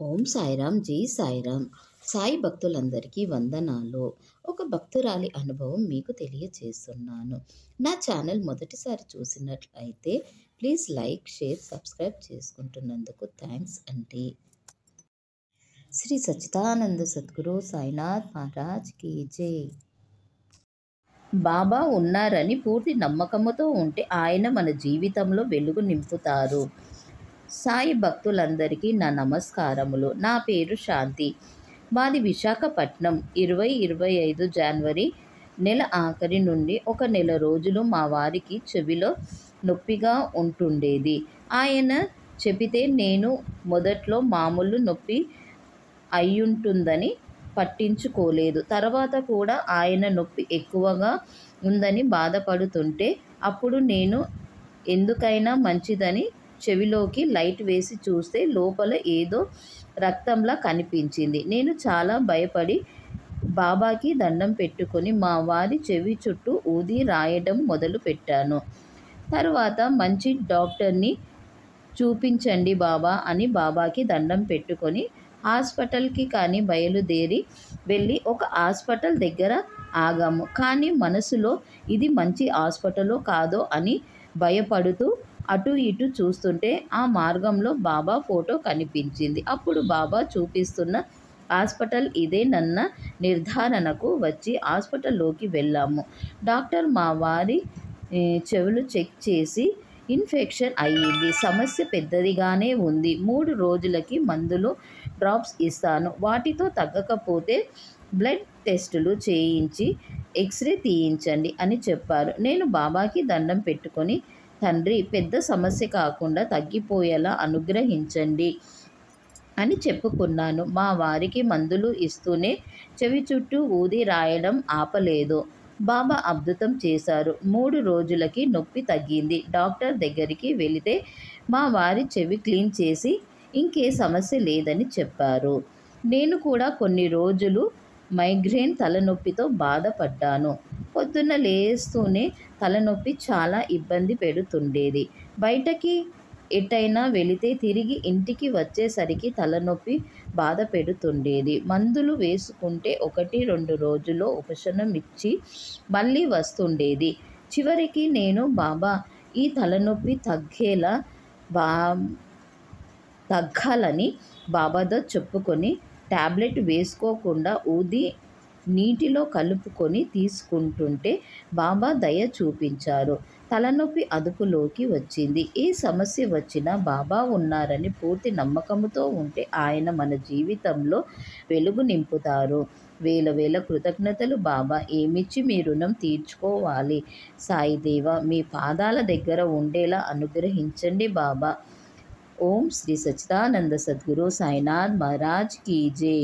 ఓం సాయిరామ్ జై సాయిరామ్. సాయి భక్తులందరికీ వందనాలు. ఒక భక్తురాలి అనుభవం మీకు తెలియచేస్తున్నాను. నా ఛానల్ మొదటిసారి చూసినట్లయితే ప్లీజ్ లైక్, షేర్, సబ్స్క్రైబ్ చేసుకుంటున్నందుకు థ్యాంక్స్ అండి. శ్రీ సచ్చిదానంద సద్గురు సాయినాథ్ మహారాజ్ కీ జై. బాబా ఉన్నారని పూర్తి నమ్మకముతో ఉంటే ఆయన మన జీవితంలో వెలుగు నింపుతారు. సాయి భక్తులందరికీ నా నమస్కారములు. నా పేరు శాంతి. మాది విశాఖపట్నం. 2025 జనవరి నెల ఆఖరి నుండి ఒక నెల రోజులు మా వారికి చెవిలో నొప్పిగా ఉంటుండేది. ఆయన చెబితే నేను మొదట్లో మామూలు నొప్పి అయ్యుంటుందని పట్టించుకోలేదు. తర్వాత కూడా ఆయన నొప్పి ఎక్కువగా ఉందని బాధపడుతుంటే అప్పుడు నేను ఎందుకైనా మంచిదని చెవిలోకి లైట్ వేసి చూస్తే లోపల ఏదో రక్తంలా కనిపించింది. నేను చాలా భయపడి బాబాకి దండం పెట్టుకొని మా వారి చెవి చుట్టూ ఊది రాయడం మొదలుపెట్టాను. తర్వాత మంచి డాక్టర్ని చూపించండి బాబా అని బాబాకి దండం పెట్టుకొని హాస్పిటల్కి కానీ బయలుదేరి వెళ్ళి ఒక హాస్పిటల్ దగ్గర ఆగాము. కానీ మనసులో ఇది మంచి హాస్పిటలో కాదో అని భయపడుతూ అటు ఇటు చూస్తుంటే ఆ మార్గంలో బాబా ఫోటో కనిపించింది. అప్పుడు బాబా చూపిస్తున్న హాస్పిటల్ ఇదేనన్న నిర్ధారణకు వచ్చి హాస్పిటల్లోకి వెళ్ళాము. డాక్టర్ మా వారి చెవులు చెక్ చేసి ఇన్ఫెక్షన్ అయ్యింది, సమస్య పెద్దదిగానే ఉంది, 3 రోజులకి మందులు డ్రాప్స్ ఇస్తాను, వాటితో తగ్గకపోతే బ్లడ్ టెస్టులు చేయించి ఎక్స్రే తీయించండి అని చెప్పారు. నేను బాబాకి దండం పెట్టుకొని తండ్రి పెద్ద సమస్య కాకుండా తగ్గిపోయేలా అనుగ్రహించండి అని చెప్పుకున్నాను. మా వారికి మందులు ఇస్తూనే చెవి చుట్టూ ఊది రాయడం ఆపలేదు. బాబా అద్భుతం చేశారు. 3 రోజులకి నొప్పి తగ్గింది. డాక్టర్ దగ్గరికి వెళితే మా వారి చెవి క్లీన్ చేసి ఇంకే సమస్య లేదని చెప్పారు. నేను కూడా కొన్ని రోజులు మైగ్రేన్ తలనొప్పితో బాధపడ్డాను. పొద్దున్న లేస్తూనే తలనొప్పి చాలా ఇబ్బంది పెడుతుండేది. బయటకి ఎటైనా వెళితే తిరిగి ఇంటికి వచ్చేసరికి తలనొప్పి బాధ పెడుతుండేది. మందులు వేసుకుంటే 1-2 రోజుల్లో ఉపశమనం ఇచ్చి మళ్ళీ వస్తుండేది. చివరికి నేను బాబా ఈ తలనొప్పి తగ్గాలని బాబాతో చెప్పుకొని టాబ్లెట్ వేసుకోకుండా ఊది నీటిలో కలుపుకొని తీసుకుంటుంటే బాబా దయ చూపించారు. తలనొప్పి అదుపులోకి వచ్చింది. ఏ సమస్య వచ్చినా బాబా ఉన్నారని పూర్తి నమ్మకంతో ఉంటే ఆయన మన జీవితంలో వెలుగు నింపుతారు. వేల కృతజ్ఞతలు బాబా. ఏమిచ్చి మీ రుణం తీర్చుకోవాలి? సాయిదేవా మీ పాదాల దగ్గర ఉండేలా అనుగ్రహించండి బాబా. ఓం శ్రీ సచ్చిదానంద సద్గురు సాయినాథ్ మహారాజ్ కీ జై.